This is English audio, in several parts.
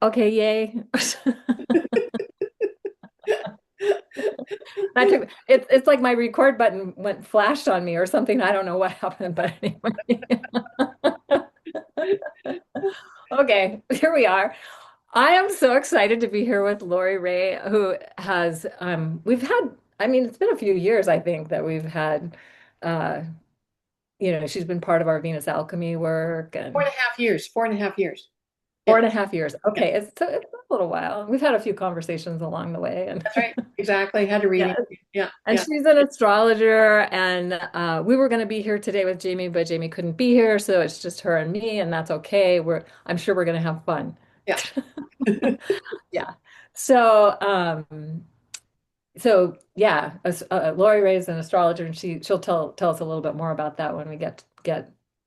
Okay, yay. That took it's like my record button went flashed on me or something. I don't know what happened, but anyway. Okay, here we are. I am so excited to be here with Lori Ray, who has we've had, I mean, it's been a few years, I think, that we've had uh she's been part of our Venus alchemy work Four and and a half years. 4.5 years. four Yeah, and a half years. yeah, Okay, it's a little while. We've had a few conversations along the way and that's right. Exactly. Had a yeah. reading. Yeah, And yeah. she's an astrologer, and we were going to be here today with Jamie, but Jamie couldn't be here, so it's just her and me, and that's okay. I'm sure we're going to have fun. Yeah. Yeah. So, yeah, Lori Ray is an astrologer, and she'll tell us a little bit more about that when we get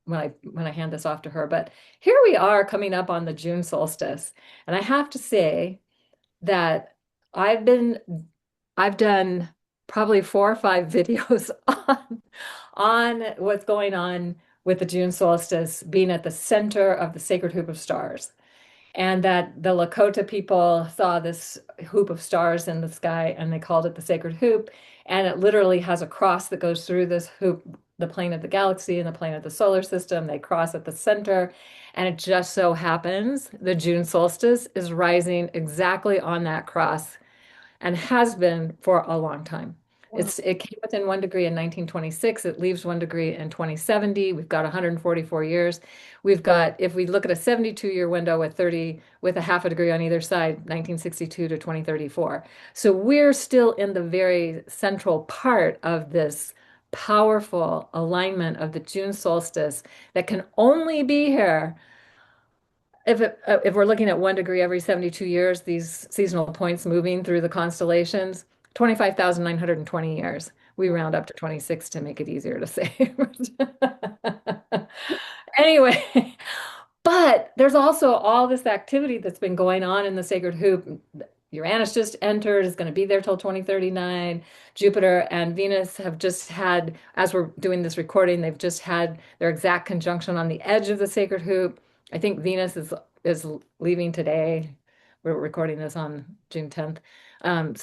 when I hand this off to her. But here we are coming up on the June solstice, and I have to say that I've been I've done probably 4 or 5 videos on what's going on with the June solstice being at the center of the sacred hoop of stars. And that the Lakota people saw this hoop of stars in the sky and they called it the sacred hoop. And it literally has a cross that goes through this hoop, the plane of the galaxy and the plane of the solar system. They cross at the center. And it just so happens the June solstice is rising exactly on that cross and has been for a long time. Wow. It came within 1 degree in 1926. It leaves 1 degree in 2070. We've got 144 years. We've got, if we look at a 72-year window with a half a degree on either side, 1962 to 2034. So we're still in the very central part of this powerful alignment of the June solstice that can only be here if we're looking at 1 degree every 72 years, these seasonal points moving through the constellations, 25,920 years. We round up to 26 to make it easier to say. Anyway, but there's also all this activity that's been going on in the sacred hoop. Uranus just entered, is going to be there till 2039. Jupiter and Venus have just had, as we're doing this recording, they've just had their exact conjunction on the edge of the sacred hoop. I think Venus is leaving today. We're recording this on June 10th. And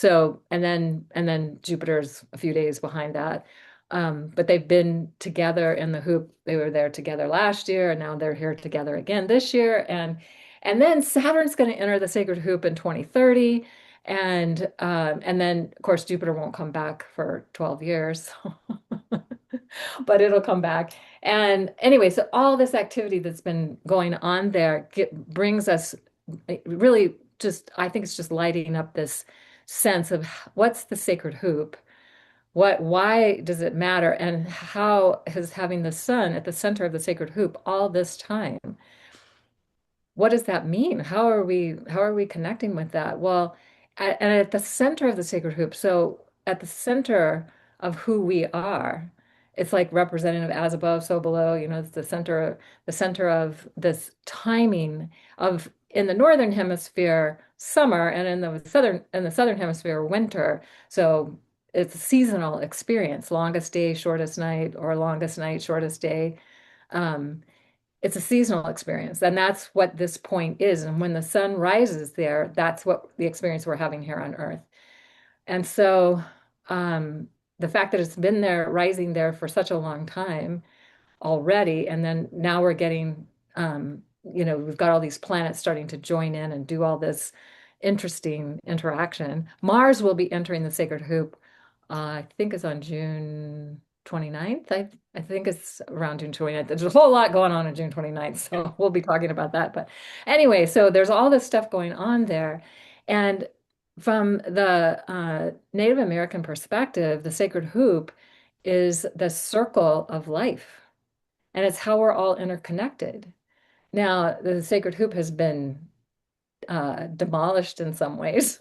then Jupiter's a few days behind that. But they've been together in the hoop. They were there together last year, and now they're here together again this year. And then Saturn's going to enter the sacred hoop in 2030. And then of course Jupiter won't come back for 12 years. But it'll come back. And anyway, so all this activity that's been going on there brings us really just, I think it's just lighting up this sense of what's the sacred hoop? Why does it matter? And how is having the sun at the center of the sacred hoop all this time? What does that mean? How are we connecting with that? Well, and at the center of the sacred hoop, so at the center of who we are, it's like representative as above, so below, it's the center of this timing of in the northern hemisphere, summer, and in the southern hemisphere, winter. So it's a seasonal experience, longest day, shortest night, or longest night, shortest day. Um, it's a seasonal experience, and that's what this point is. And when the sun rises there, that's what the experience we're having here on Earth. And so, the fact that it's been there, rising there for such a long time already, and then now we're getting, we've got all these planets starting to join in and do all this interesting interaction. Mars will be entering the sacred hoop, I think it's on June 29th. I think it's around June 29th. There's a whole lot going on June 29th, so we'll be talking about that. But anyway, so there's all this stuff going on there. And from the Native American perspective, the sacred hoop is the circle of life, and it's how we're all interconnected. Now, the sacred hoop has been demolished in some ways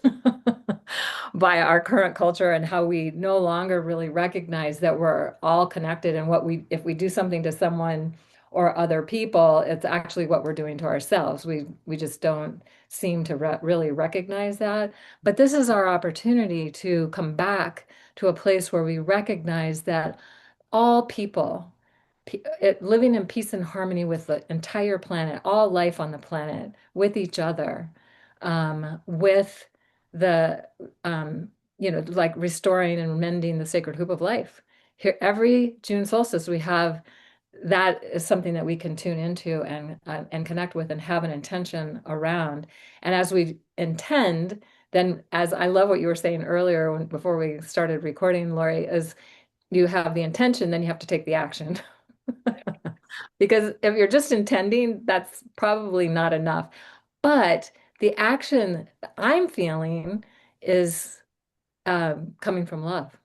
by our current culture and how we no longer really recognize that we're all connected and if we do something to someone or other people, it's actually what we're doing to ourselves. We just don't seem to really recognize that. But this is our opportunity to come back to a place where we recognize that all people, living in peace and harmony with the entire planet, all life on the planet, with each other, with the, like restoring and mending the sacred hoop of life. Here, every June solstice, we have that is something that we can tune into and connect with and have an intention around. And as we intend, then as I love what you were saying earlier before we started recording, Lori, is you have the intention, then you have to take the action. Because if you're just intending, that's probably not enough. But the action I'm feeling is coming from love.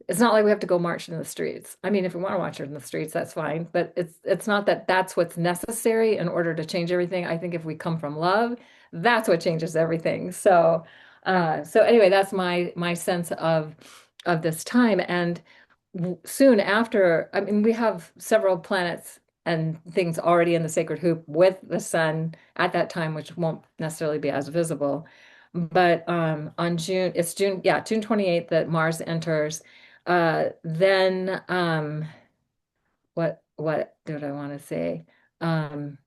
It's not like we have to go march in the streets. I mean, if we want to march in the streets, that's fine. But it's not that that's what's necessary in order to change everything. I think if we come from love, that's what changes everything. So anyway, that's my sense of this time. And soon after, I mean, we have several planets and things already in the sacred hoop with the sun at that time, which won't necessarily be as visible. But on June, it's June, yeah, June 28th that Mars enters. Then what did I want to say? Um,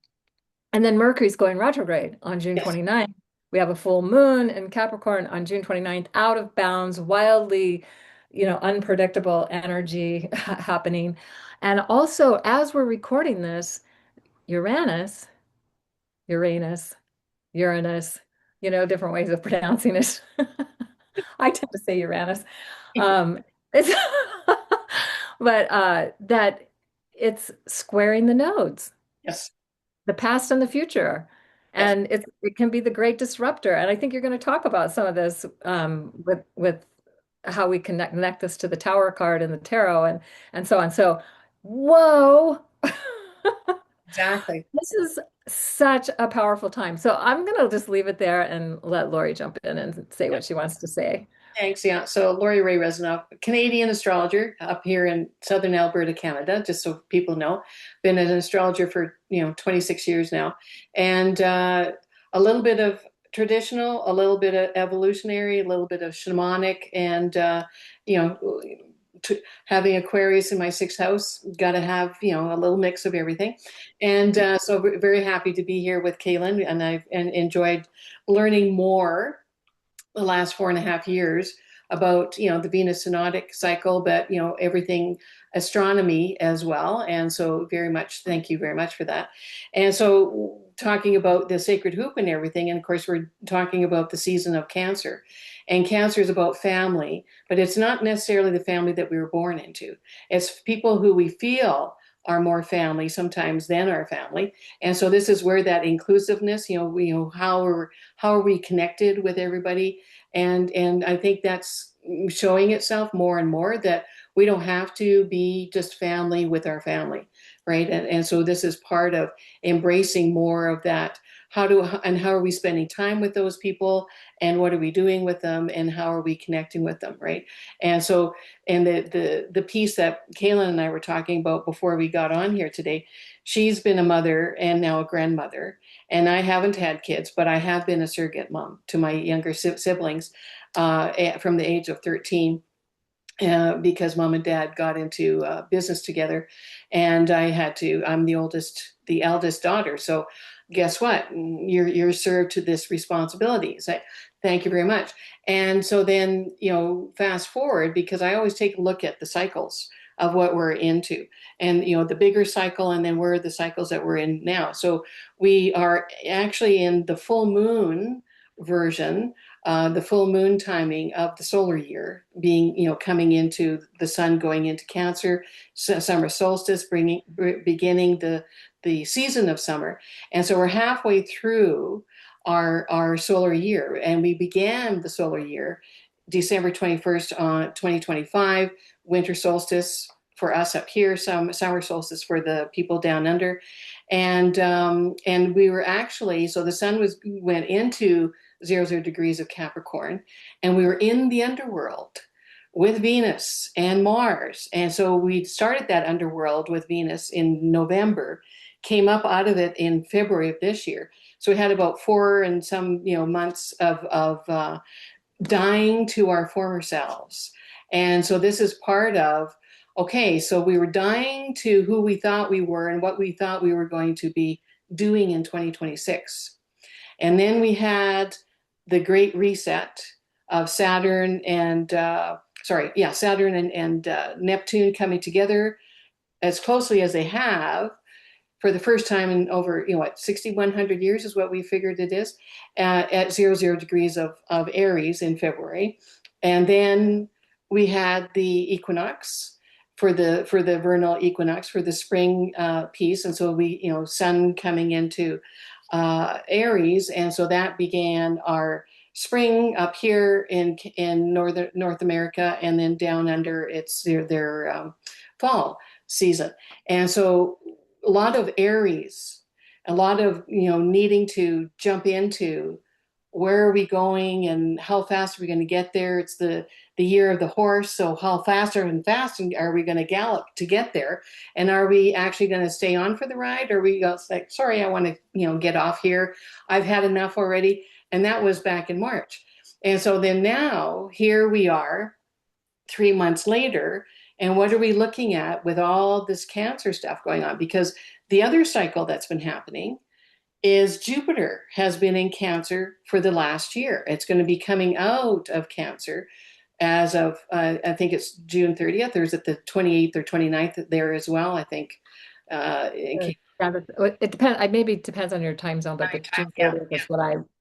and then Mercury's going retrograde on June Yes, 29th. We have a full moon in Capricorn on June 29th, out of bounds, wildly, unpredictable energy happening. And also, as we're recording this, Uranus, Uranus, Uranus, different ways of pronouncing it. I tend to say Uranus. It's but that it's squaring the nodes, yes, the past and the future. yes, And it can be the great disruptor. And I think you're going to talk about some of this with how we connect this to the Tower card and the tarot and so on. So, whoa. exactly. This is such a powerful time. So I'm going to just leave it there and let Lori jump in and say what she wants to say. Thanks. Yeah. So Lori Ray Resanoff, Canadian astrologer up here in southern Alberta, Canada, just so people know. Been an astrologer for, 26 years now. And a little bit of traditional, a little bit of evolutionary, a little bit of shamanic, and, you know, having Aquarius in my sixth house, got to have, a little mix of everything. And so very happy to be here with Cayelin, and I've enjoyed learning more the last 4.5 years about the Venus synodic cycle, but everything astronomy as well. And so very much thank you very much for that. And so talking about the sacred hoop and everything, and of course we're talking about the season of Cancer. And Cancer is about family, but it's not necessarily the family that we were born into. It's people who we feel are more family sometimes than our family. And so this is where that inclusiveness, how are we connected with everybody? And I think that's showing itself more and more that we don't have to be just family with our family, right? And so this is part of embracing more of that. How are we spending time with those people, and what are we doing with them, and how are we connecting with them, right? And so, and the piece that Cayelin and I were talking about before we got on here today, she's been a mother and now a grandmother, and I haven't had kids, but I have been a surrogate mom to my younger siblings from the age of 13. Because mom and dad got into business together, and I'm the eldest daughter. So guess what? You're served to this responsibility. So thank you very much. And so then, fast forward, because I always take a look at the cycles of what we're into, and the bigger cycle, and then where are the cycles that we're in now. So we are actually in the full moon version, the full moon timing of the solar year being, coming into the sun going into Cancer, summer solstice, beginning the season of summer. And so we're halfway through our solar year, and we began the solar year December 21st on 2025, winter solstice for us up here, summer solstice for the people down under. And we were actually, so the sun went into 00 degrees of Capricorn, and we were in the underworld with Venus and Mars. And so we started that underworld with Venus in November, came up out of it in February of this year. So we had about 4 and some months of dying to our former selves. And so this is part of, okay, so we were dying to who we thought we were and what we thought we were going to be doing in 2026. And then we had the great reset of Saturn and Saturn and Neptune coming together as closely as they have for the first time in over, 6,100 years is what we figured it is, at 00 degrees of Aries in February. And then we had the equinox for the vernal equinox for the spring piece. And so we, sun coming into Aries. And so that began our spring up here in North America, and then down under it's their fall season. And so a lot of Aries, a lot of needing to jump into where are we going and how fast are we going to get there. It's the year of the horse, so how faster and fast are we going to gallop to get there, and are we actually going to stay on for the ride, or are we like, sorry, I want to get off here, I've had enough already. And that was back in March. And so then now here we are 3 months later. And what are we looking at with all this Cancer stuff going on? Because the other cycle that's been happening is Jupiter has been in Cancer for the last year. It's going to be coming out of Cancer as of, I think it's June 30th, or is it the 28th or 29th there as well, I think. Yeah, it depends. I maybe it depends on your time zone, but the June Yeah. 30th is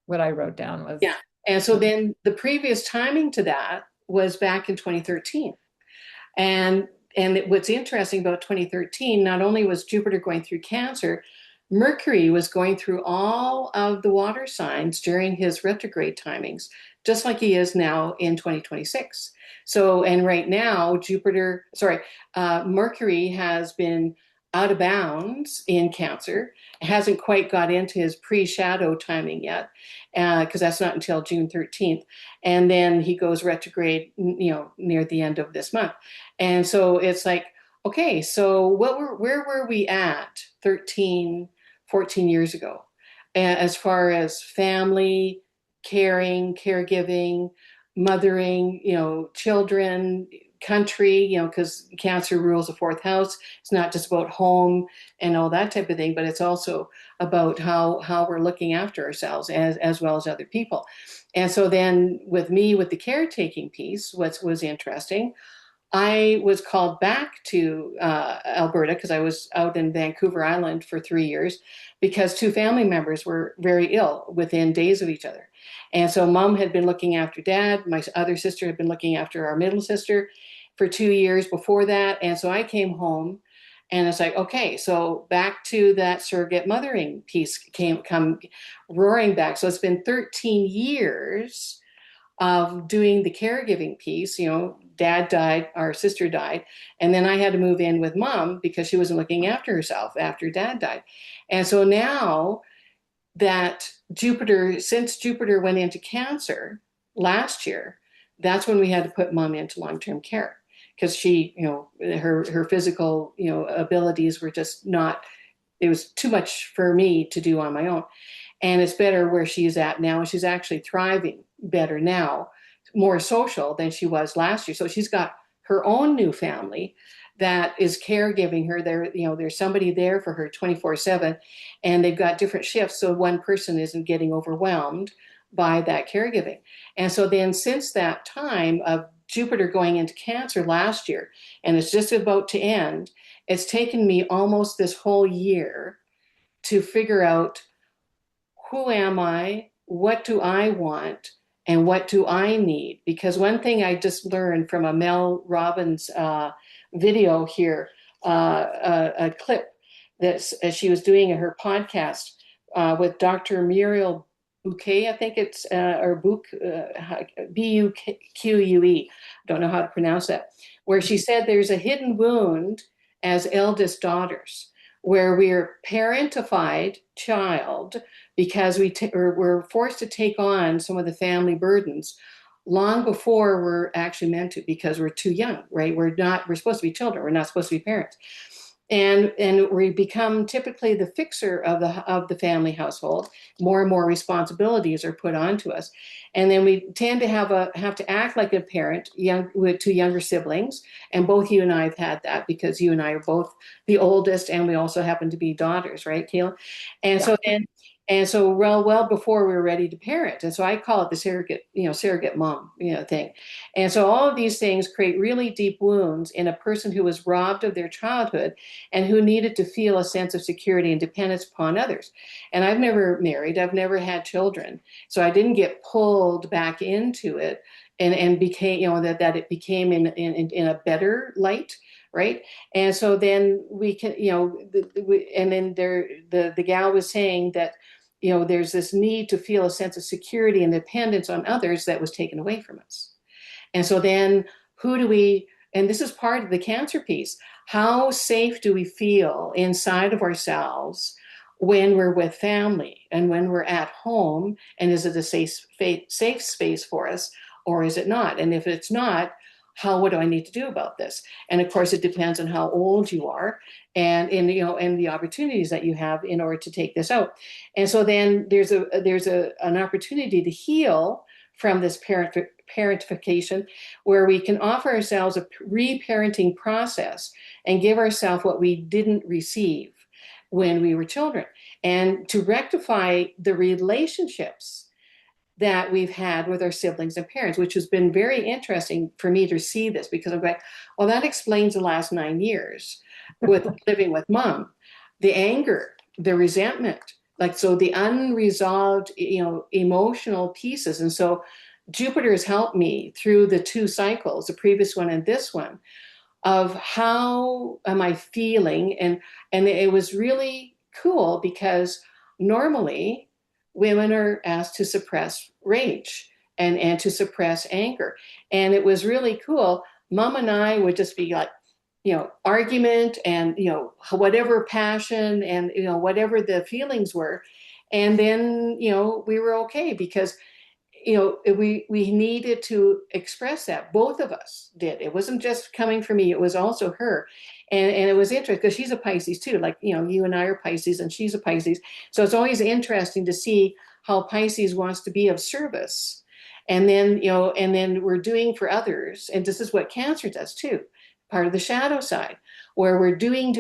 what I wrote down Yeah. was. And so then the previous timing to that was back in 2013. And what's interesting about 2013, not only was Jupiter going through Cancer, Mercury was going through all of the water signs during his retrograde timings, just like he is now in 2026. So, and right now, Mercury has been out of bounds in Cancer. It hasn't quite got into his pre-shadow timing yet, because that's not until June 13th. And then he goes retrograde, near the end of this month. And so it's like, okay, so where were we at 13, 14 years ago, as far as family, caring, caregiving, mothering, children, country, because Cancer rules the fourth house. It's not just about home and all that type of thing, but it's also about how we're looking after ourselves as well as other people. And so then with me, with the caretaking piece, what was interesting, I was called back to Alberta because I was out in Vancouver Island for 3 years because two family members were very ill within days of each other. And so mom had been looking after dad. My other sister had been looking after our middle sister for 2 years before that. And so I came home and it's like, okay, so back to that surrogate mothering piece come roaring back. So it's been 13 years of doing the caregiving piece. Dad died, our sister died, and then I had to move in with mom because she wasn't looking after herself after dad died. And so now that since Jupiter went into Cancer last year, that's when we had to put mom into long-term care because she, her physical, abilities were just not, it was too much for me to do on my own. And it's better where she's at now. She's actually thriving better now, more social than she was last year. So she's got her own new family that is caregiving her. There's somebody there for her 24/7, and they've got different shifts. So one person isn't getting overwhelmed by that caregiving. And so then since that time of Jupiter going into Cancer last year, and it's just about to end, it's taken me almost this whole year to figure out who am I? What do I want? And what do I need? Because one thing I just learned from a Mel Robbins video here, a clip that she was doing in her podcast with Dr. Muriel Bouquet, I think it's, or Buque. Don't know how to pronounce that, where she said there's a hidden wound as eldest daughters, where we're parentified child because we're forced to take on some of the family burdens long before we're actually meant to, because we're too young, right? We're supposed to be children. We're not supposed to be parents. And we become typically the fixer of the family household. More and more responsibilities are put onto us, and then we tend to have to act like a parent with two younger siblings. And both you and I have had that because you and I are both the oldest, and we also happen to be daughters, right, Cayelin? And Yeah. so then And so, well before we were ready to parent. And so I call it the surrogate mom, thing. And so all of these things create really deep wounds in a person who was robbed of their childhood and who needed to feel a sense of security and dependence upon others. And I've never married, I've never had children. So I didn't get pulled back into it and became, that it became in a better light. Right. And so then we can, and then the gal was saying that, there's this need to feel a sense of security and dependence on others that was taken away from us. And so then who do we, and this is part of the cancer piece, how safe do we feel inside of ourselves when we're with family and when we're at home? And is it a safe space for us or is it not? And if it's not, what do I need to do about this? And of course, it depends on how old you are and the opportunities that you have in order to take this out. And so then there's an opportunity to heal from this parentification, where we can offer ourselves a reparenting process and give ourselves what we didn't receive when we were children, and to rectify the relationships that we've had with our siblings and parents, which has been very interesting for me to see this, because I'm like, well, that explains the last 9 years with living with mom, the anger, the resentment, like, so the unresolved, emotional pieces. And so Jupiter has helped me through the two cycles, the previous one and this one, of how am I feeling. And it was really cool because normally women are asked to suppress rage and to suppress anger. And it was really cool. Mom and I would just be like, argument and, whatever passion and, whatever the feelings were. And then, we were okay because we needed to express that. Both of us did. It wasn't just coming from me, it was also her. And it was interesting because she's a Pisces too. Like, you and I are Pisces and she's a Pisces. So it's always interesting to see how Pisces wants to be of service. And then we're doing for others. And this is what Cancer does too, part of the shadow side, where we're doing,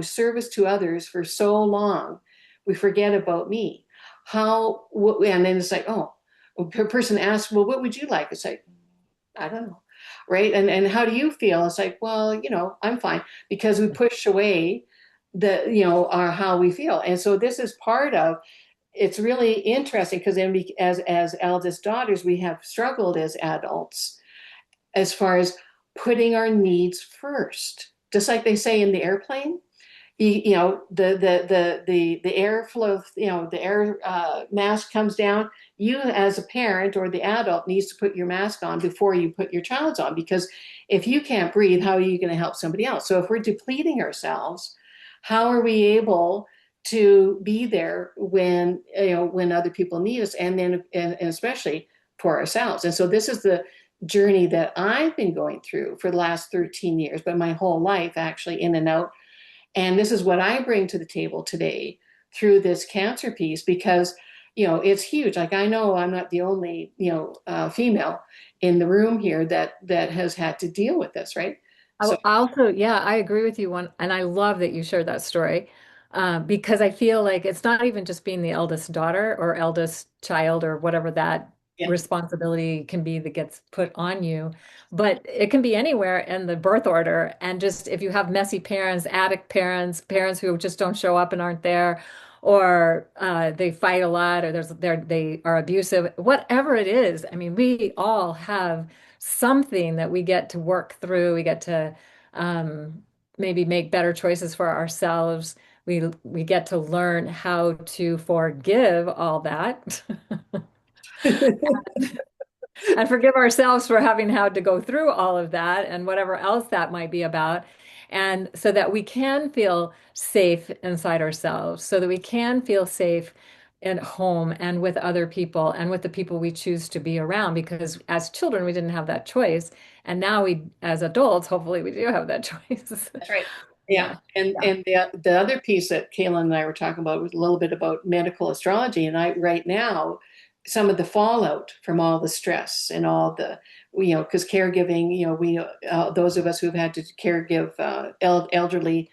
service to others for so long, we forget about me. And then it's like, oh, a person asks, well, what would you like? It's like, I don't know. Right. And how do you feel? It's like, well, I'm fine, because we push away our how we feel. And so this is part of, it's really interesting because then as eldest daughters, we have struggled as adults as far as putting our needs first, just like they say in the airplane. The airflow, the air mask comes down. You as a parent or the adult needs to put your mask on before you put your child's on, because if you can't breathe, how are you going to help somebody else? So if we're depleting ourselves, how are we able to be there when other people need us, and especially for ourselves? And so this is the journey that I've been going through for the last 13 years, but my whole life actually, in and out. And this is what I bring to the table today through this Cancer piece, because, it's huge. Like, I know I'm not the only, female in the room here that has had to deal with this, right? So, I also, yeah, I agree with you one, and I love that you shared that story, because I feel like it's not even just being the eldest daughter or eldest child or whatever that yeah, responsibility can be that gets put on you, but it can be anywhere in the birth order. And just if you have messy parents, addict parents, parents who just don't show up and aren't there, or they fight a lot, or they are abusive, whatever it is. I mean, we all have something that we get to work through. We get to um, maybe make better choices for ourselves. We get to learn how to forgive all that and forgive ourselves for having had to go through all of that and whatever else that might be about. And so that we can feel safe inside ourselves, so that we can feel safe at home and with other people and with the people we choose to be around. Because as children, we didn't have that choice. And now as adults, hopefully we do have that choice. that's right. Yeah. Yeah. And Yeah. and the other piece that Cayelin and I were talking about was a little bit about medical astrology. And right now, some of the fallout from all the stress and all the, because caregiving, those of us who've had to caregive elderly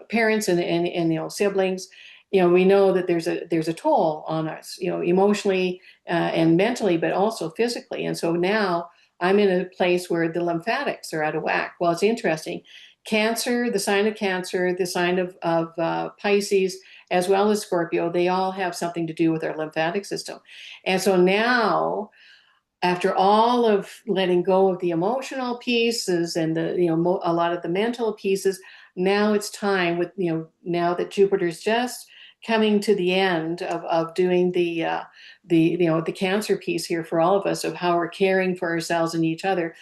parents and siblings, we know that there's a toll on us, emotionally and mentally, but also physically. And so now I'm in a place where the lymphatics are out of whack. Well, it's interesting. Cancer, the sign of Cancer, the sign of Pisces, as well as Scorpio, they all have something to do with our lymphatic system. And so now, after all of letting go of the emotional pieces and a lot of the mental pieces, now it's time with now that Jupiter's just coming to the end of doing the Cancer piece here for all of us, of how we're caring for ourselves and each other,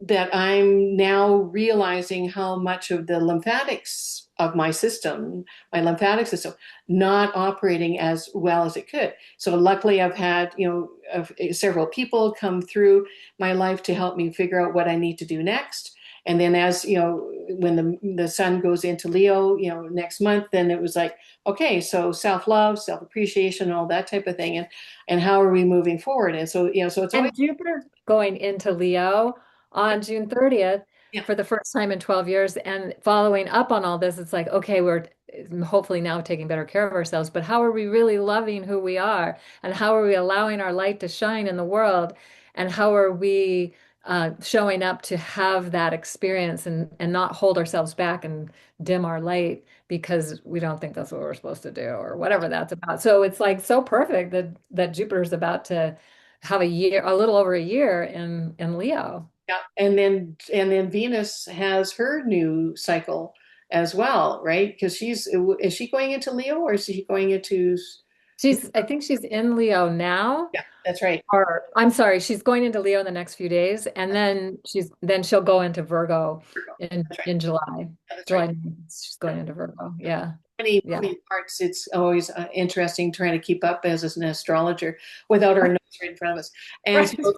that I'm now realizing how much of the lymphatics of my lymphatic system, not operating as well as it could. So luckily I've had, several people come through my life to help me figure out what I need to do next. And then as, when the sun goes into Leo, next month, then it was like, okay, so self-love, self-appreciation, all that type of thing. And how are we moving forward? And so, so it's always, And Jupiter going into Leo on June 30th yeah. for the first time in 12 years. And following up on all this, it's like, okay, we're hopefully now taking better care of ourselves, but how are we really loving who we are? And how are we allowing our light to shine in the world? And how are we showing up to have that experience and not hold ourselves back and dim our light because we don't think that's what we're supposed to do or whatever that's about. So it's like so perfect that Jupiter's about to have a little over a year in Leo. Yeah, and then Venus has her new cycle as well, right? Because is she going into Leo or is she going into? I think she's in Leo now, Yeah, that's right. or I'm sorry, she's going into Leo in the next few days, and then she'll go into Virgo Virgo. in That's right. in July. Yeah, that's right. July 9th, she's going into Virgo. Yeah. Many Yeah. moving parts. It's always interesting trying to keep up as an astrologer without our notes right in front of us. And Right. so,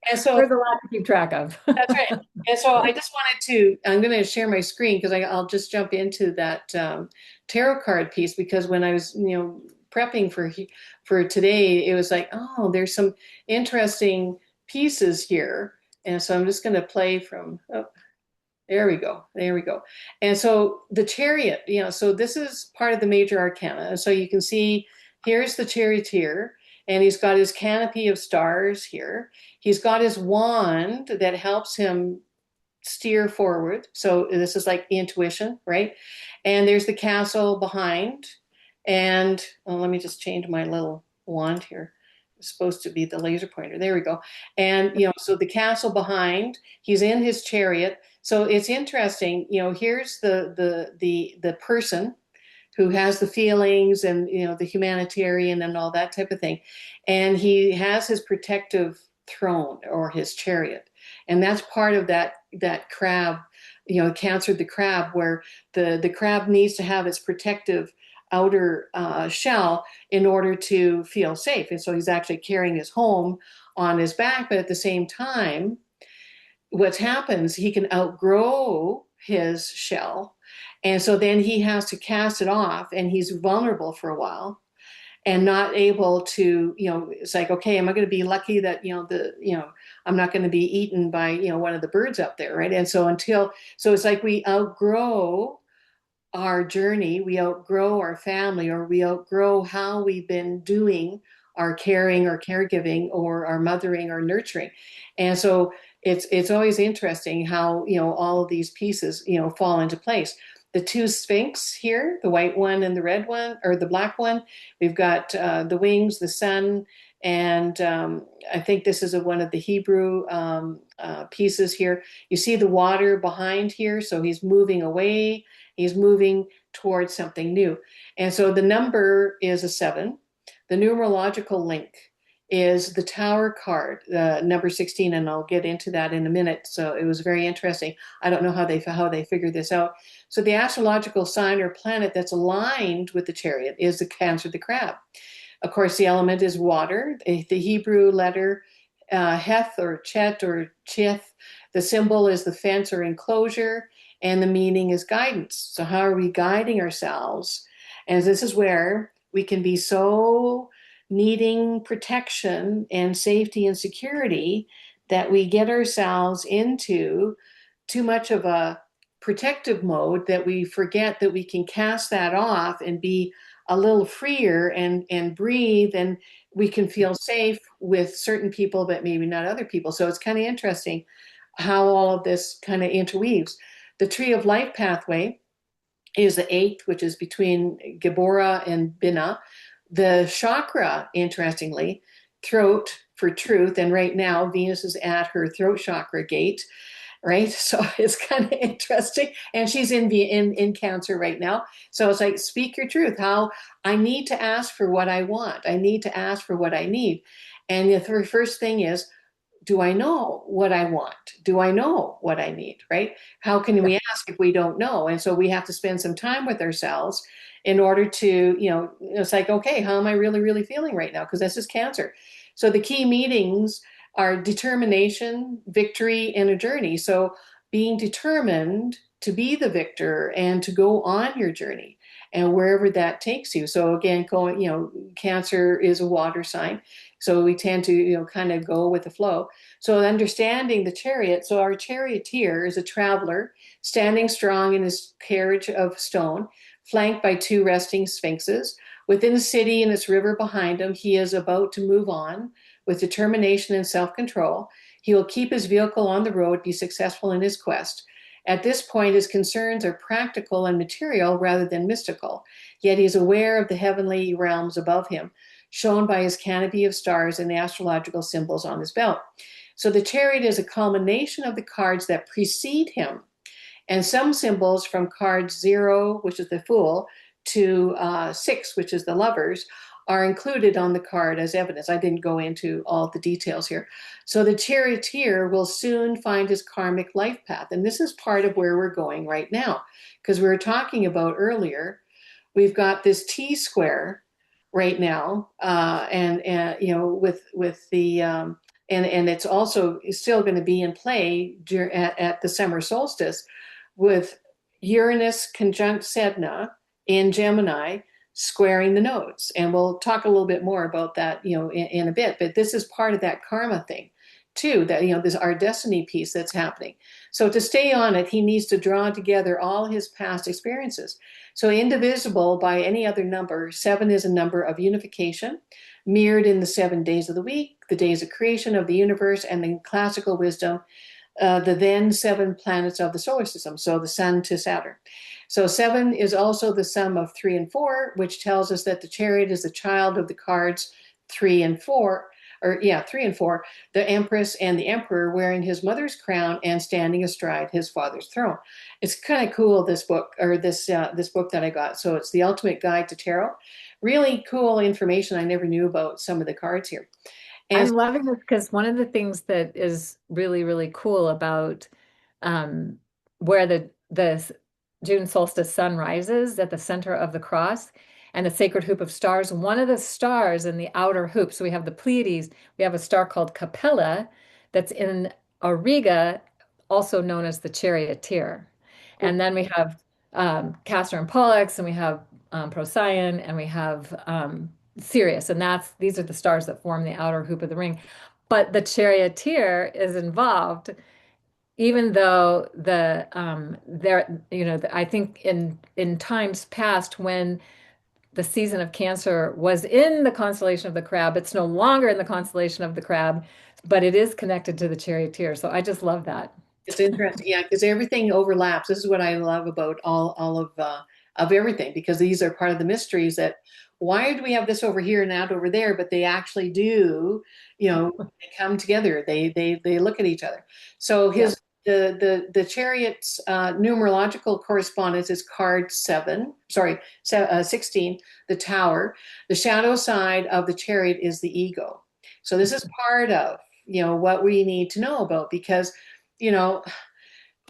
and so There's a lot to keep track of. that's right. And so I just wanted I'm going to share my screen because I'll just jump into that tarot card piece because when I was, prepping for today, it was like, oh, there's some interesting pieces here. And so I'm just going to play from, oh, there we go. There we go. And so the chariot, so this is part of the major arcana. And so you can see here's the charioteer, and he's got his canopy of stars here. He's got his wand that helps him steer forward. So this is like the intuition, right? And there's the castle behind. And let me just change my little wand here. It's supposed to be the laser pointer. There we go. And so the castle behind, he's in his chariot. So it's interesting, here's the person who has the feelings and the humanitarian and all that type of thing. And he has his protective throne or his chariot. And that's part of that crab, Cancer the crab, where the crab needs to have its protective outer shell in order to feel safe. And so he's actually carrying his home on his back, but at the same time, what happens, he can outgrow his shell. And so then he has to cast it off and he's vulnerable for a while and not able to, it's like, okay, am I going to be lucky that, I'm not going to be eaten by, one of the birds up there, right? And so so it's like we outgrow our journey, we outgrow our family, or we outgrow how we've been doing our caring or caregiving or our mothering or nurturing. And so it's always interesting how, all of these pieces, fall into place. The two sphinx here, the white one and the red one, or the black one, we've got the wings, the sun, and I think this is one of the Hebrew pieces here. You see the water behind here, so he's moving away. He's moving towards something new. And so the number is a 7. The numerological link is the Tower card, number 16, and I'll get into that in a minute. So it was very interesting. I don't know how they figured this out. So the astrological sign or planet that's aligned with the chariot is the Cancer the crab. Of course, the element is water. The Hebrew letter Heth or Chet or Chith. The symbol is the fence or enclosure, and the meaning is guidance. So how are we guiding ourselves? And this is where we can be so needing protection and safety and security that we get ourselves into too much of a protective mode that we forget that we can cast that off and be a little freer and breathe, and we can feel safe with certain people, but maybe not other people. So it's kind of interesting how all of this kind of interweaves. The tree of life pathway is the eighth, which is between Gibora and Binah. The chakra, interestingly, throat for truth. And right now, Venus is at her throat chakra gate, right? So it's kind of interesting. And she's in Cancer right now. So it's like, speak your truth. How I need to ask for what I want. I need to ask for what I need. And the first thing is, do I know what I want? Do I know what I need, right? How can we ask if we don't know? And so we have to spend some time with ourselves in order to, it's like, okay, how am I really, really feeling right now? Because this is Cancer. So the key meetings are determination, victory, and a journey. So being determined to be the victor and to go on your journey and wherever that takes you. So again, Cancer is a water sign. So we tend to, kind of go with the flow. So understanding the chariot. So our charioteer is a traveler standing strong in his carriage of stone, flanked by two resting sphinxes. Within the city and its river behind him, he is about to move on with determination and self-control. He will keep his vehicle on the road, be successful in his quest. At this point, his concerns are practical and material rather than mystical, yet he is aware of the heavenly realms above him, shown by his canopy of stars and the astrological symbols on his belt. So the chariot is a culmination of the cards that precede him, and some symbols from card 0, which is the Fool, to 6, which is the Lovers, are included on the card as evidence. I didn't go into all the details here. So the charioteer will soon find his karmic life path. And this is part of where we're going right now. Because we were talking about earlier, we've got this T square right now, and with the and it's also still going to be in play at the summer solstice with Uranus conjunct Sedna in Gemini squaring the nodes. And we'll talk a little bit more about that, in a bit, but this is part of that karma thing too, that, this our destiny piece that's happening. So to stay on it, he needs to draw together all his past experiences. So indivisible by any other number, 7 is a number of unification, mirrored in the 7 days of the week, the days of creation of the universe, and the classical wisdom, the then 7 planets of the solar system, so the sun to Saturn. So 7 is also the sum of 3 and 4, which tells us that the chariot is the child of the cards 3 and 4, 3 and 4, the Empress and the Emperor wearing his mother's crown and standing astride his father's throne. It's kind of cool, this book, or this book that I got. So it's the Ultimate Guide to Tarot. Really cool information. I never knew about some of the cards here. And I'm loving this because one of the things that is really, really cool about um, where the June solstice sun rises at the center of the cross and the sacred hoop of stars, one of the stars in the outer hoop, so we have the Pleiades, we have a star called Capella that's in Auriga, also known as the charioteer. And then we have Castor and Pollux, and we have Procyon, and we have Sirius, and these are the stars that form the outer hoop of the ring. But the charioteer is involved, even though I think in times past when the season of Cancer was in the constellation of the Crab, it's no longer in the constellation of the Crab, but it is connected to the charioteer. So I just love that. it's interesting, yeah, because everything overlaps. This is what I love about all of everything, because these are part of the mysteries that why do we have this over here and that over there, but they actually do, they come together. They look at each other. So Yeah. the chariot's numerological correspondence is card 7, 16, the Tower. The shadow side of the chariot is the ego. So this is part of, what we need to know about, because,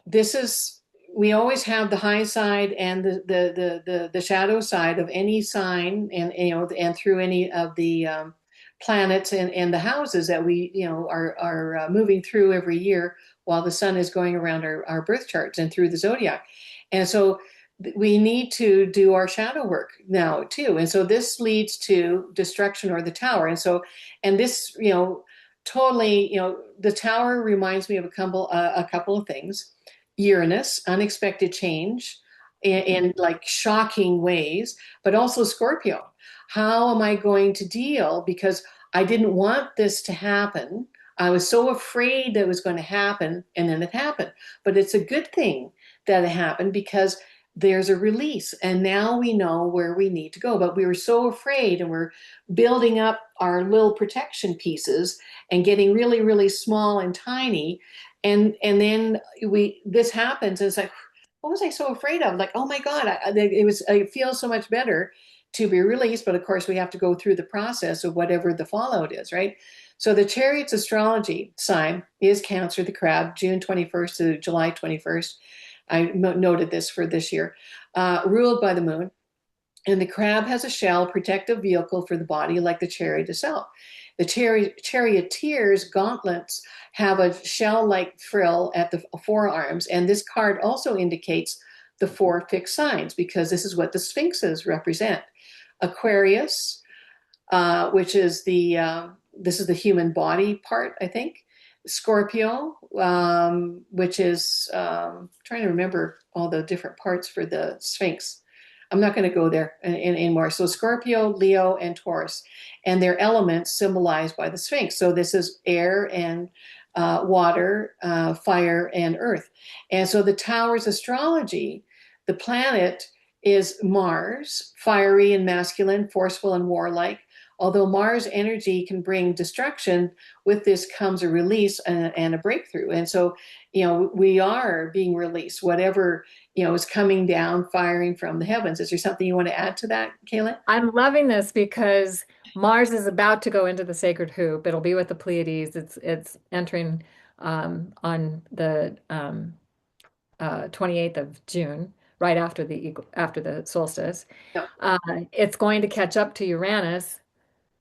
this is, we always have the high side and the shadow side of any sign, and through any of the planets and the houses that we are moving through every year while the sun is going around our birth charts and through the zodiac. And so we need to do our shadow work now too. And so this leads to destruction, or the Tower. And this, totally, the Tower reminds me of a couple of things. Uranus, unexpected change in like shocking ways, but also Scorpio. How am I going to deal? Because I didn't want this to happen. I was so afraid that it was going to happen, and then it happened. But it's a good thing that it happened because there's a release, and now we know where we need to go. But we were so afraid, and we're building up our little protection pieces and getting really, really small and tiny. And then this happens, and it's like, what was I so afraid of? Like, oh my God, I feel so much better to be released. But of course, we have to go through the process of whatever the fallout is, right? So the Chariot's astrology sign is Cancer, the crab, June 21st to July 21st. I noted this for this year, ruled by the moon. And the crab has a shell, protective vehicle for the body, like the chariot itself. The charioteer's gauntlets have a shell-like frill at the forearms, and this card also indicates the four fixed signs because this is what the sphinxes represent. Aquarius, which is this is the human body part, I think. Scorpio, which is trying to remember all the different parts for the Sphinx. I'm not going to go there anymore. So Scorpio, Leo, and Taurus, and their elements symbolized by the Sphinx. So this is air and water, fire, and earth. And so the Tower's astrology, the planet is Mars, fiery and masculine, forceful and warlike. Although Mars energy can bring destruction, with this comes a release and a breakthrough. And so, we are being released, whatever, is coming down, firing from the heavens. Is there something you want to add to that, Cayelin? I'm loving this because Mars is about to go into the sacred hoop. It'll be with the Pleiades. It's entering on the 28th of June, right after the solstice. Yeah. Uh, it's going to catch up to Uranus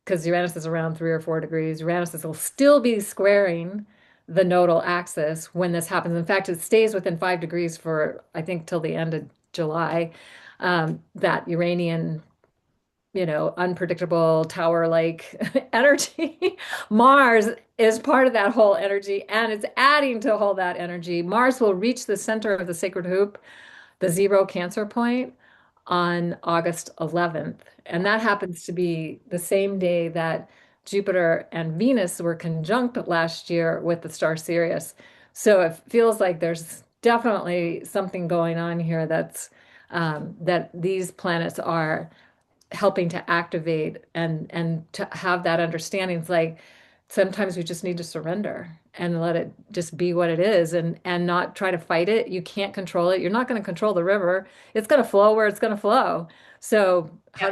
because Uranus is around 3 or 4 degrees. Uranus will still be squaring the nodal axis when this happens. In fact, it stays within 5 degrees for, I think, till the end of July. That Uranian, unpredictable tower-like energy. Mars is part of that whole energy, and it's adding to all that energy. Mars will reach the center of the sacred hoop, the zero Cancer point, on August 11th. And that happens to be the same day that Jupiter and Venus were conjunct last year with the star Sirius. So it feels like there's definitely something going on here that these planets are helping to activate and to have that understanding. It's like sometimes we just need to surrender and let it just be what it is and not try to fight it. You can't control it. You're not going to control the river. It's going to flow where it's going to flow. So Yeah,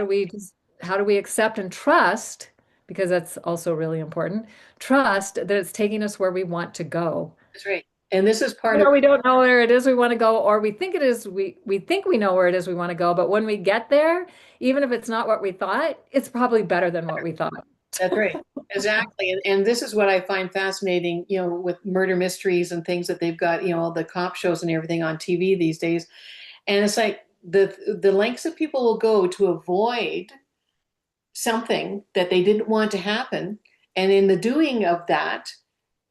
how do we accept and trust, because that's also really important, trust that it's taking us where we want to go. that's right. And this is part Even of, though we don't know where it is we want to go, or we think it is, we think we know where it is we want to go, but when we get there, even if it's not what we thought, it's probably better than what we thought. that's right. Exactly. And this is what I find fascinating, with murder mysteries and things that they've got, all the cop shows and everything on TV these days. And it's like the lengths that people will go to avoid something that they didn't want to happen. And in the doing of that,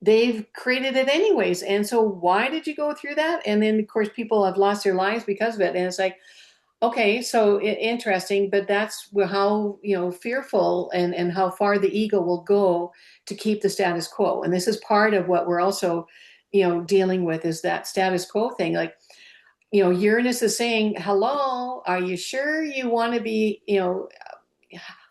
they've created it anyways. And so why did you go through that? And then of course people have lost their lives because of it. And it's like, okay, so interesting, but that's how, fearful and how far the ego will go to keep the status quo. And this is part of what we're also, dealing with, is that status quo thing. Like, Uranus is saying, hello, are you sure you want to be,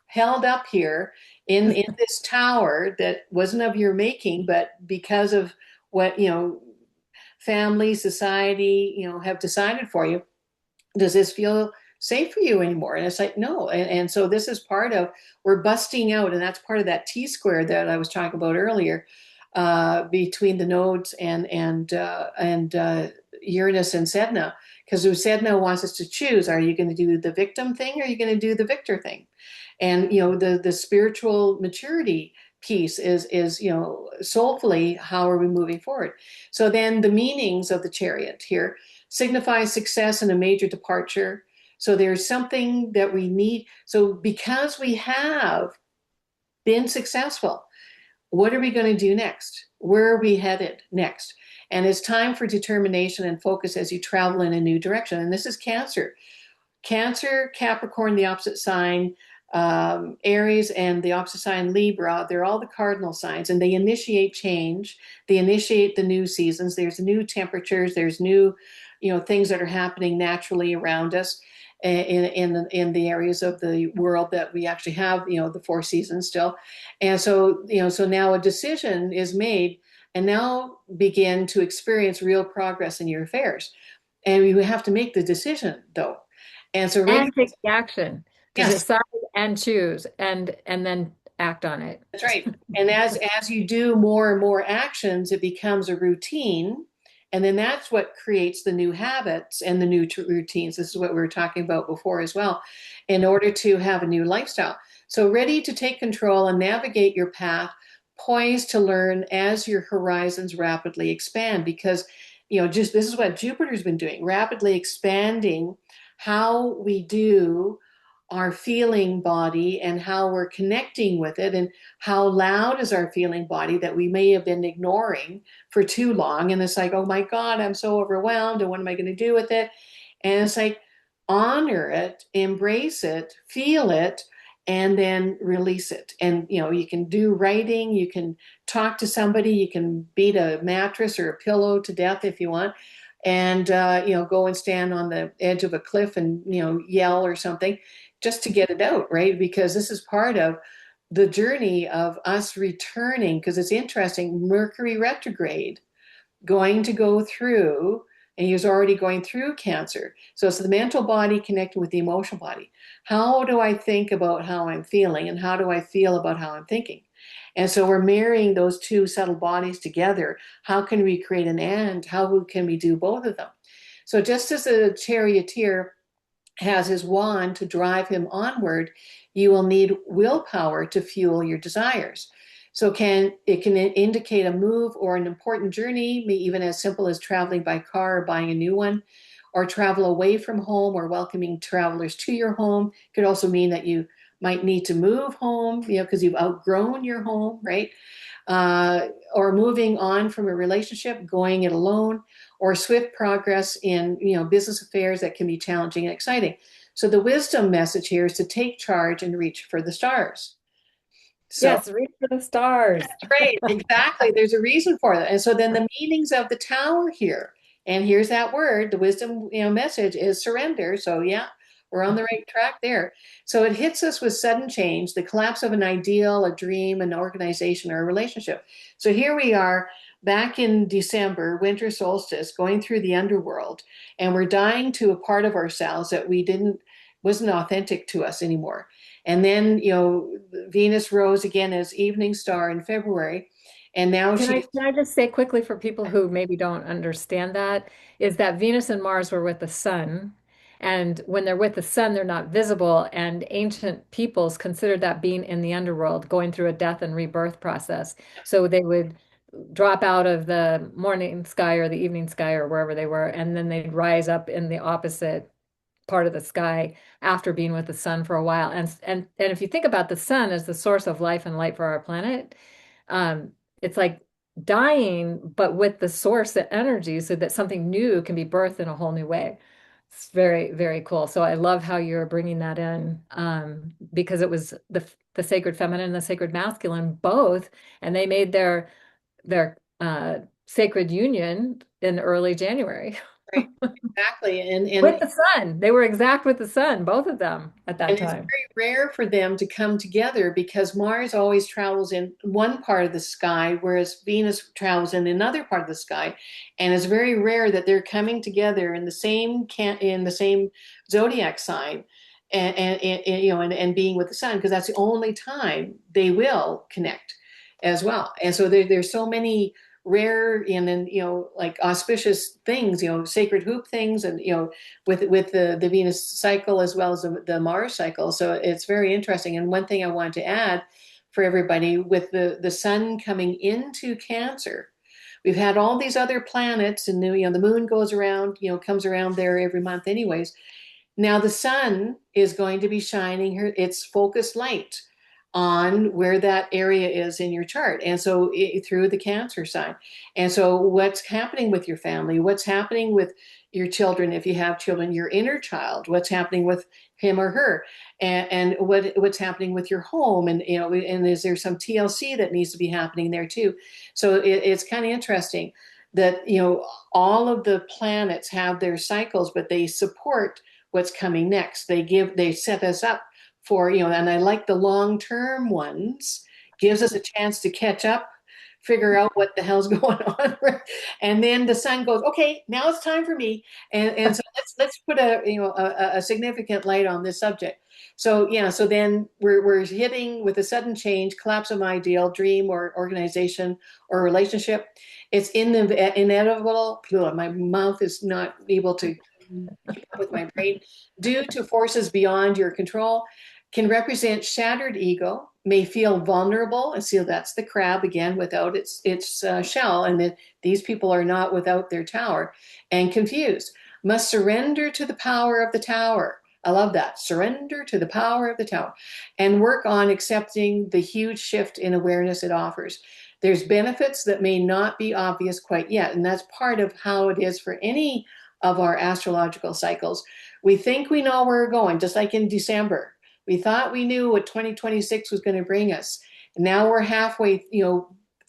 held up here in this tower that wasn't of your making, but because of what, family, society, have decided for you? Does this feel safe for you anymore? And it's like, no. And so this is part of, we're busting out, and that's part of that T square that I was talking about earlier, between the nodes and Uranus and Sedna, because Sedna wants us to choose: are you going to do the victim thing, or are you going to do the victor thing? And the spiritual maturity piece is soulfully, how are we moving forward? So then the meanings of the chariot here signifies success and a major departure. So there's something that we need. So because we have been successful, what are we going to do next? Where are we headed next? And it's time for determination and focus as you travel in a new direction. And this is Cancer. Cancer, Capricorn, the opposite sign, Aries, and the opposite sign, Libra, they're all the cardinal signs, and they initiate change. They initiate the new seasons. There's new temperatures. There's new, things that are happening naturally around us in the areas of the world that we actually have, the four seasons still. And so, so now a decision is made, and now begin to experience real progress in your affairs. And you have to make the decision, though. And so ready. And take the action to Yes, decide and choose and then act on it. that's right. And as you do more and more actions, it becomes a routine. And then that's what creates the new habits and the new routines. This is what we were talking about before as well, in order to have a new lifestyle. So ready to take control and navigate your path, poised to learn as your horizons rapidly expand. Because, just this is what Jupiter's been doing, rapidly expanding how we do our feeling body and how we're connecting with it, and how loud is our feeling body that we may have been ignoring for too long. And it's like, oh my God, I'm so overwhelmed. And what am I going to do with it? And it's like, honor it, embrace it, feel it, and then release it. And, you can do writing, you can talk to somebody, you can beat a mattress or a pillow to death if you want. And, go and stand on the edge of a cliff and, yell or something just to get it out, right? Because this is part of the journey of us returning, because it's interesting, Mercury retrograde going to go through, and he's already going through Cancer. So it's the mental body connected with the emotional body. How do I think about how I'm feeling, and how do I feel about how I'm thinking? And so we're marrying those two subtle bodies together. How can we create an and? How can we do both of them? So just as a charioteer has his wand to drive him onward, you will need willpower to fuel your desires. So it can indicate a move or an important journey, even as simple as traveling by car or buying a new one, or travel away from home or welcoming travelers to your home. It could also mean that you might need to move home, because you've outgrown your home, right? Or moving on from a relationship, going it alone, or swift progress in business affairs that can be challenging and exciting. So the wisdom message here is to take charge and reach for the stars. So Yes, reach for the stars. right, exactly. There's a reason for that. And so then the meanings of the tower here, and here's that word, the wisdom, message is surrender. So yeah, we're on the right track there. So it hits us with sudden change, the collapse of an ideal, a dream, an organization, or a relationship. So here we are back in December, winter solstice, going through the underworld, and we're dying to a part of ourselves that wasn't authentic to us anymore. And then, Venus rose again as evening star in February. And now Can I just say quickly for people who maybe don't understand that, is that Venus and Mars were with the sun. And when they're with the sun, they're not visible. And ancient peoples considered that being in the underworld, going through a death and rebirth process. So they would drop out of the morning sky or the evening sky or wherever they were, and then they'd rise up in the opposite part of the sky after being with the sun for a while. And if you think about the sun as the source of life and light for our planet, it's like dying, but with the source of energy so that something new can be birthed in a whole new way. It's very, very cool. So I love how you're bringing that in, because it was the sacred feminine and the sacred masculine both, and they made their sacred union in early January. right, exactly. With the sun. They were exact with the sun, both of them at that And it's time. very rare for them to come together because Mars always travels in one part of the sky, whereas Venus travels in another part of the sky. And it's very rare that they're coming together in the same zodiac sign, and being with the sun, because that's the only time they will connect as well. And so there's so many rare and like auspicious things, sacred hoop things, and with the Venus cycle as well as the Mars cycle. So it's very interesting. And one thing I want to add for everybody, with the sun coming into Cancer, we've had all these other planets, and the moon goes around, comes around there every month anyways. Now the sun is going to be shining its focused light on where that area is in your chart. And so through the Cancer sign. And so what's happening with your family? What's happening with your children, if you have children, your inner child, what's happening with him or her, and what's happening with your home, and and is there some TLC that needs to be happening there too? So it's kind of interesting that all of the planets have their cycles, but they support what's coming next. They set us up for, and I like the long-term ones, gives us a chance to catch up, figure out what the hell's going on. And then the sun goes, okay, now it's time for me. And so let's put a significant light on this subject. So yeah, so then we're hitting with a sudden change, collapse of my ideal, dream or organization or relationship. It's in the inevitable. My mouth is not able to keep up with my brain, due to forces beyond your control, can represent shattered ego, may feel vulnerable. And see, that's the crab again, without its shell. And these people are not without their tower, and confused. Must surrender to the power of the tower. I love that. Surrender to the power of the tower and work on accepting the huge shift in awareness it offers. There's benefits that may not be obvious quite yet. And that's part of how it is for any of our astrological cycles. We think we know where we're going, just like in December. We thought we knew what 2026 was going to bring us. And now we're halfway,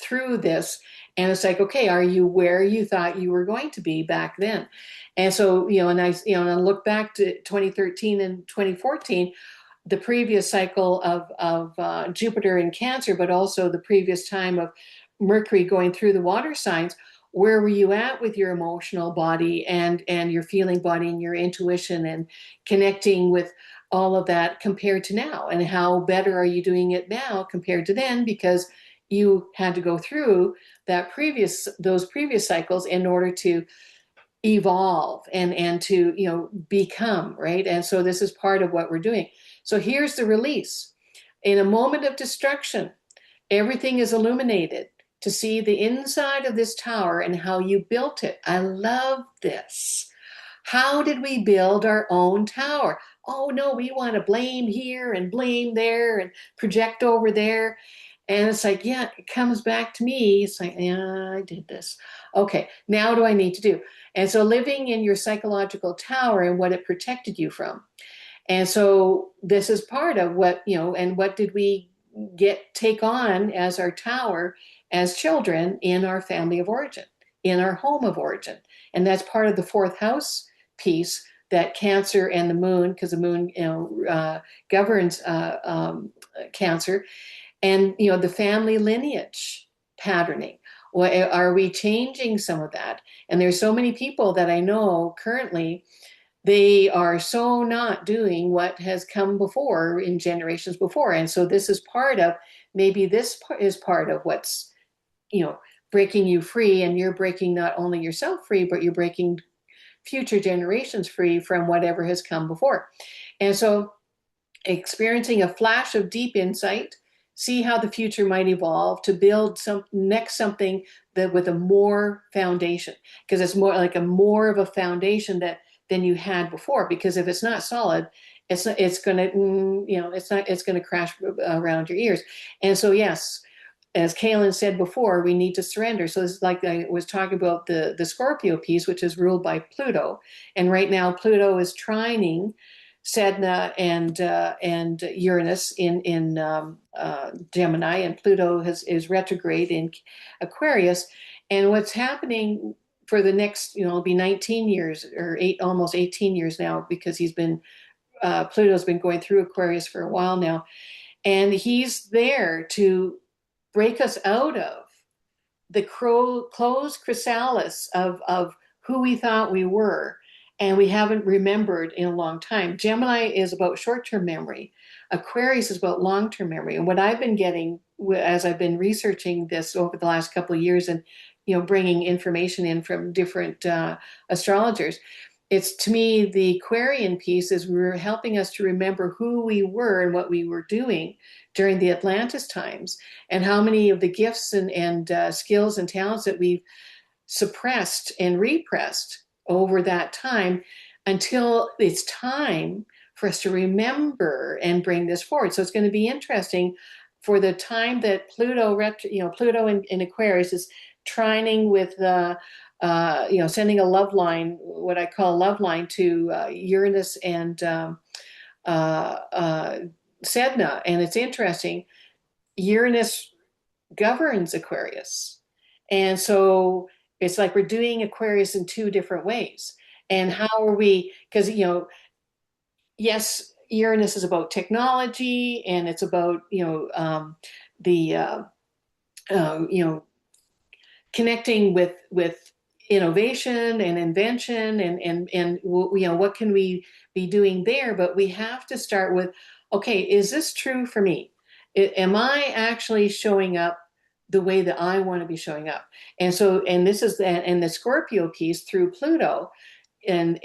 through this. And it's like, okay, are you where you thought you were going to be back then? And so, and I look back to 2013 and 2014, the previous cycle of Jupiter in Cancer, but also the previous time of Mercury going through the water signs. Where were you at with your emotional body and your feeling body and your intuition and connecting with all of that compared to now? And how better are you doing it now compared to then? Because you had to go through those previous cycles in order to evolve and to become, right? And so this is part of what we're doing. So here's the release. In a moment of destruction, everything is illuminated to see the inside of this tower and how you built it. I love this. How did we build our own tower? Oh no, we want to blame here and blame there and project over there. And it's like, yeah, it comes back to me. It's like, yeah, I did this. Okay, now what do I need to do? And so living in your psychological tower and what it protected you from. And so this is part of what, and what did we take on as our tower as children in our family of origin, in our home of origin. And that's part of the fourth house piece, that Cancer and the moon, because the moon governs Cancer, and the family lineage patterning. Are we changing some of that? And there's so many people that I know currently, they are so not doing what has come before in generations before. And so this is part of, maybe this is part of what's, breaking you free, and you're breaking not only yourself free, but you're breaking future generations free from whatever has come before. And so experiencing a flash of deep insight, see how the future might evolve to build something that with a more foundation, because it's more like more of a foundation than you had before. Because if it's not solid, it's going to crash around your ears. And so yes, as Cayelin said before, we need to surrender. So it's like I was talking about the Scorpio piece, which is ruled by Pluto. And right now Pluto is trining Sedna and Uranus in Gemini, and Pluto is retrograde in Aquarius. And what's happening for the next, it'll be 19 years or almost 18 years now, because Pluto's been going through Aquarius for a while now. And he's there to break us out of the closed chrysalis of who we thought we were, and we haven't remembered in a long time. Gemini is about short-term memory. Aquarius is about long-term memory. And what I've been getting as I've been researching this over the last couple of years, and bringing information in from different astrologers, it's, to me, the Aquarian piece is we're helping us to remember who we were and what we were doing during the Atlantis times, and how many of the gifts and skills and talents that we've suppressed and repressed over that time, until it's time for us to remember and bring this forward. So it's going to be interesting for the time that Pluto in Aquarius is trining with the, sending a love line, what I call a love line to Uranus and uh, Sedna. And it's interesting. Uranus governs Aquarius. And so it's like we're doing Aquarius in two different ways. And how are we, because, yes, Uranus is about technology and it's about, the, you know, connecting with innovation and invention and what can we be doing there, but we have to start with, okay, is this true for me? Am I actually showing up the way that I want to be showing up? And so, and this is that, and the Scorpio piece through Pluto, and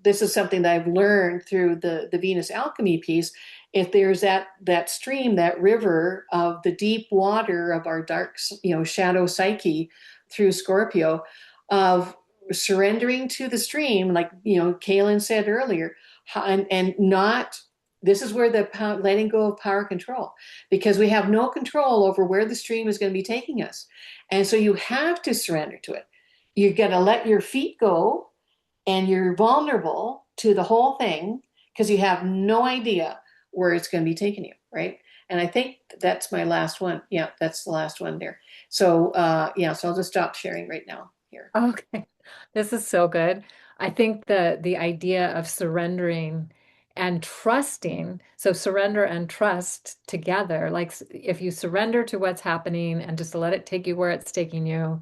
this is something that I've learned through the Venus alchemy piece. If there's that stream, that river of the deep water of our dark, shadow psyche through Scorpio, of surrendering to the stream, like Cayelin said earlier, and not. This is where the letting go of power control, because we have no control over where the stream is going to be taking us, and so you have to surrender to it. You're going to let your feet go and you're vulnerable to the whole thing because you have no idea where it's going to be taking you, right? And I think that's my last one. Yeah, that's the last one there. So so I'll just stop sharing right now here. Okay. This is so good. I think the idea of surrendering and trusting, so surrender and trust together, like if you surrender to what's happening and just let it take you where it's taking you,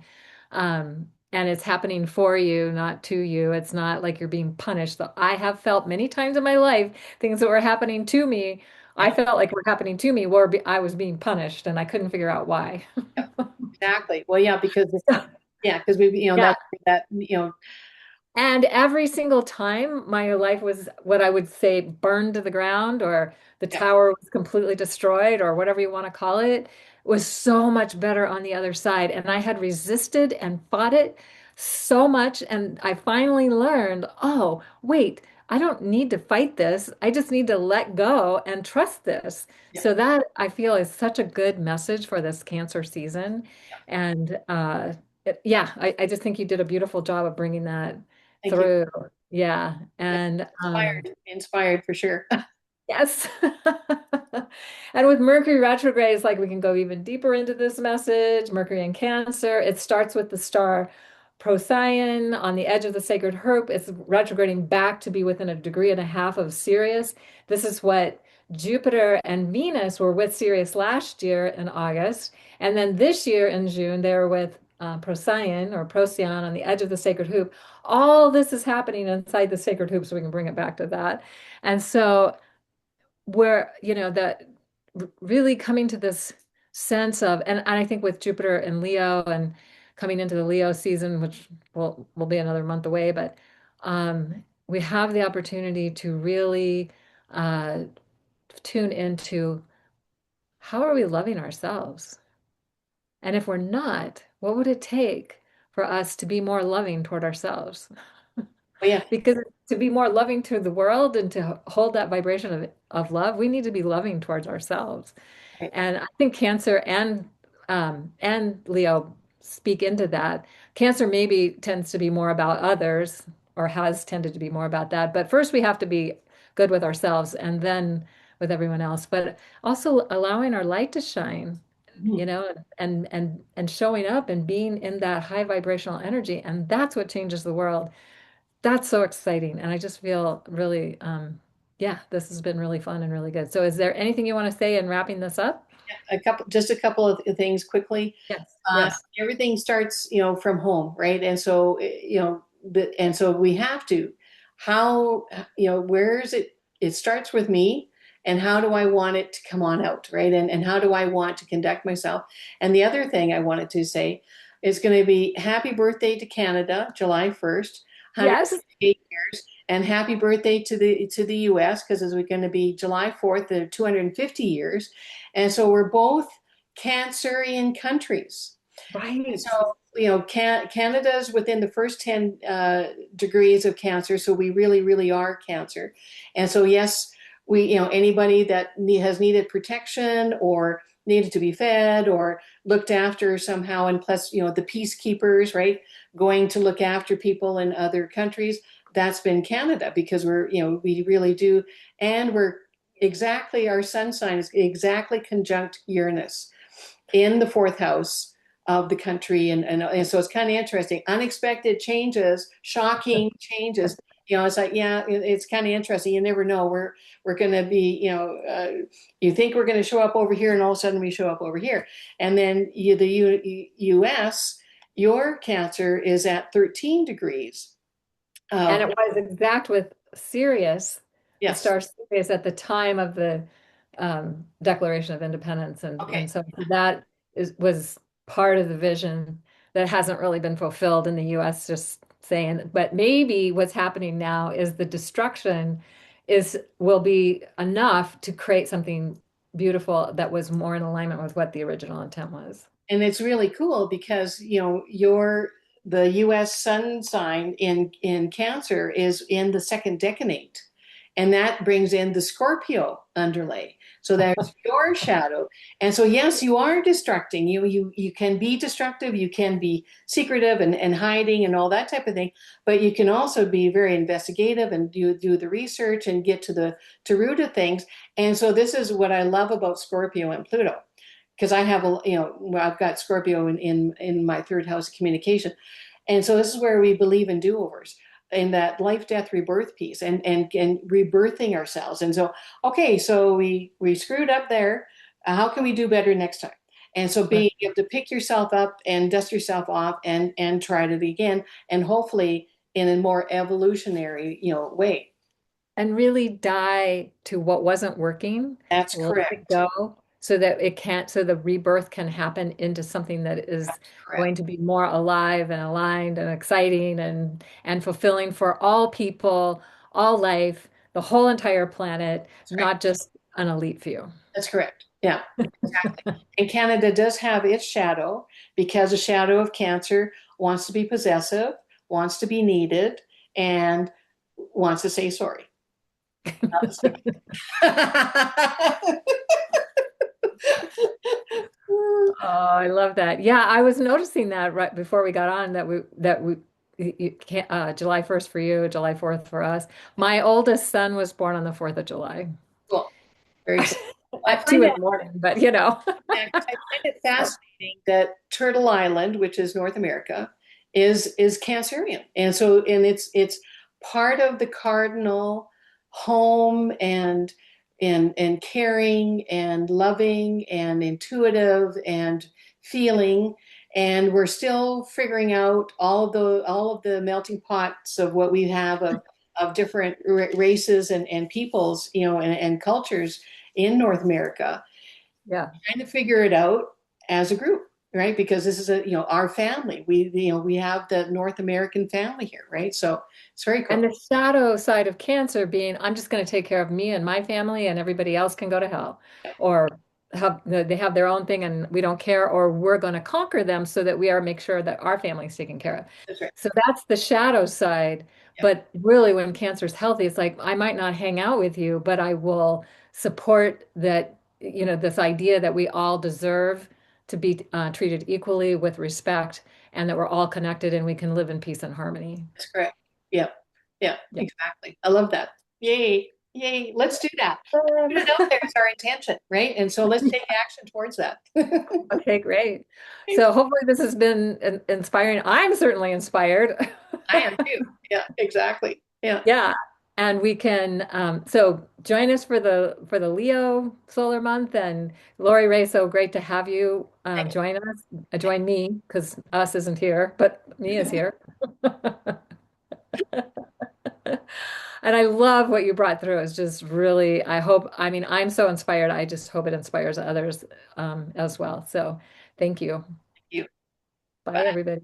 and it's happening for you, not to you. It's not like you're being punished. So I have felt many times in my life things that were happening to me. I Yeah, felt like were happening to me were I was being punished, and I couldn't figure out why. yeah, exactly. Well, yeah, because we, Yeah. that, And every single time my life was what I would say burned to the ground, or the yeah, tower was completely destroyed, or whatever you want to call it, was so much better on the other side. And I had resisted and fought it so much. And I finally learned, oh, wait, I don't need to fight this. I just need to let go and trust this. yeah, So that I feel is such a good message for this Cancer season. yeah. And yeah, I just think you did a beautiful job of bringing that Thank you. through. Yeah. Yeah, And inspired for sure. yes. And with Mercury retrograde, it's like we can go even deeper into this message. Mercury in Cancer, it starts with the star Procyon on the edge of the sacred herb. It's retrograding back to be within a degree and a half of Sirius. This is what Jupiter and Venus were with Sirius last year in August. And then this year in June, they were with Procyon on the edge of the sacred hoop. All this is happening inside the sacred hoop, so we can bring it back to that. And so where that really coming to this sense of, and I think with Jupiter and Leo and coming into the Leo season, which will be another month away, but we have the opportunity to really uh, tune into how are we loving ourselves, and if we're not, what would it take for us to be more loving toward ourselves? But yeah, Because to be more loving to the world and to hold that vibration of love, we need to be loving towards ourselves. right. And I think Cancer and Leo speak into that. Cancer maybe tends to be more about others, or has tended to be more about that. But first we have to be good with ourselves and then with everyone else. But also allowing our light to shine, Mhm. and showing up and being in that high vibrational energy. And that's what changes the world. That's so exciting. And I just feel really, yeah, this has been really fun and really good. So is there anything you want to say in wrapping this up? Just a couple of things quickly. Yes, yes, Everything starts, from home, right? And so, and so we have to, how, where is it? It starts with me, and how do I want it to come on out, right? And how do I want to conduct myself? And the other thing I wanted to say is going to be happy birthday to Canada, July 1st, yes. 108 years, and happy birthday to the US, because it's going to be July 4th, the 250 years. And so we're both Cancerian countries. Right. So, Canada's within the first 10 degrees of cancer. So we really, really are cancer. And so, yes, anybody that has needed protection or needed to be fed or looked after somehow, and plus, the peacekeepers, right, going to look after people in other countries, that's been Canada because we really do. And our sun sign is exactly conjunct Uranus in the fourth house of the country. And so it's kind of interesting. Unexpected changes, shocking changes. It's like, yeah, it's kind of interesting. You never know. We're going to be, you think we're going to show up over here, and all of a sudden we show up over here. And then U.S., your Cancer is at 13 degrees And of, it was exact with Sirius, the yes. star Sirius, at the time of the Declaration of Independence, Okay. and so that was part of the vision that hasn't really been fulfilled in the U.S. Just saying, but maybe what's happening now is the destruction will be enough to create something beautiful that was more in alignment with what the original intent was. And it's really cool because the U.S. sun sign in Cancer is in the second decanate, and that brings in the Scorpio underlay. So there's your shadow, and so yes, you are destructing. You can be destructive, you can be secretive and hiding and all that type of thing, but you can also be very investigative and do the research and get to root of things. And so this is what I love about Scorpio and Pluto, because I have I've got Scorpio in my third house of communication. And so this is where we believe in do-overs, in that life, death, rebirth piece, and rebirthing ourselves. And so, okay, so we screwed up there. How can we do better next time? And so you have to pick yourself up and dust yourself off and try it again, and hopefully in a more evolutionary, way. And really die to what wasn't working, That's let it correct. go so that it can't, so the rebirth can happen into something that is That's correct. going to be more alive and aligned and exciting and fulfilling for all people, all life, the whole entire planet, That's right. not just an elite few. That's correct. Yeah, exactly. And Canada does have its shadow because the shadow of Cancer wants to be possessive, wants to be needed, and wants to say sorry. Not the same. Oh, I love that. Yeah, I was noticing that right before we got on that we you can't July 1st for you, July 4th for us. My oldest son was born on the 4th of July Cool. Very cool. I at two find in that the morning, but you know. Yeah, 'cause I find it fascinating that Turtle Island, which is North America, is Cancerian, and it's part of the cardinal home and caring and loving and intuitive and feeling, and we're still figuring out all of the melting pots of what we have of different races and peoples, and cultures in North America, Yeah. trying to figure it out as a group, right? Because this is our family. We have the North American family here, right? So it's very And cool. the shadow side of cancer being, I'm just going to take care of me and my family, and everybody else can go to hell, or they have their own thing and we don't care, or we're going to conquer them so that make sure that our family's taken care of. That's right. So that's the shadow side. Yeah, But really, when cancer's healthy, it's like I might not hang out with you, but I will support that, this idea that we all deserve to be treated equally with respect, and that we're all connected and we can live in peace and harmony. that's correct. Yeah, yeah, Yeah. exactly. I love that. Yay, yay. Let's do that. Put it out there as our intention, right? And so let's take action towards that. Okay, great. So hopefully this has been inspiring. I'm certainly inspired. I am too. Yeah, exactly. Yeah. Yeah. And we can so join us for the Leo solar month, and Lori Ray, so great to have you Thank join us, join me because us isn't here, but me is you. here. And I love what you brought through. It's just really, I mean, I'm so inspired. I just hope it inspires others as well. So thank you. You. Bye, Bye. everybody.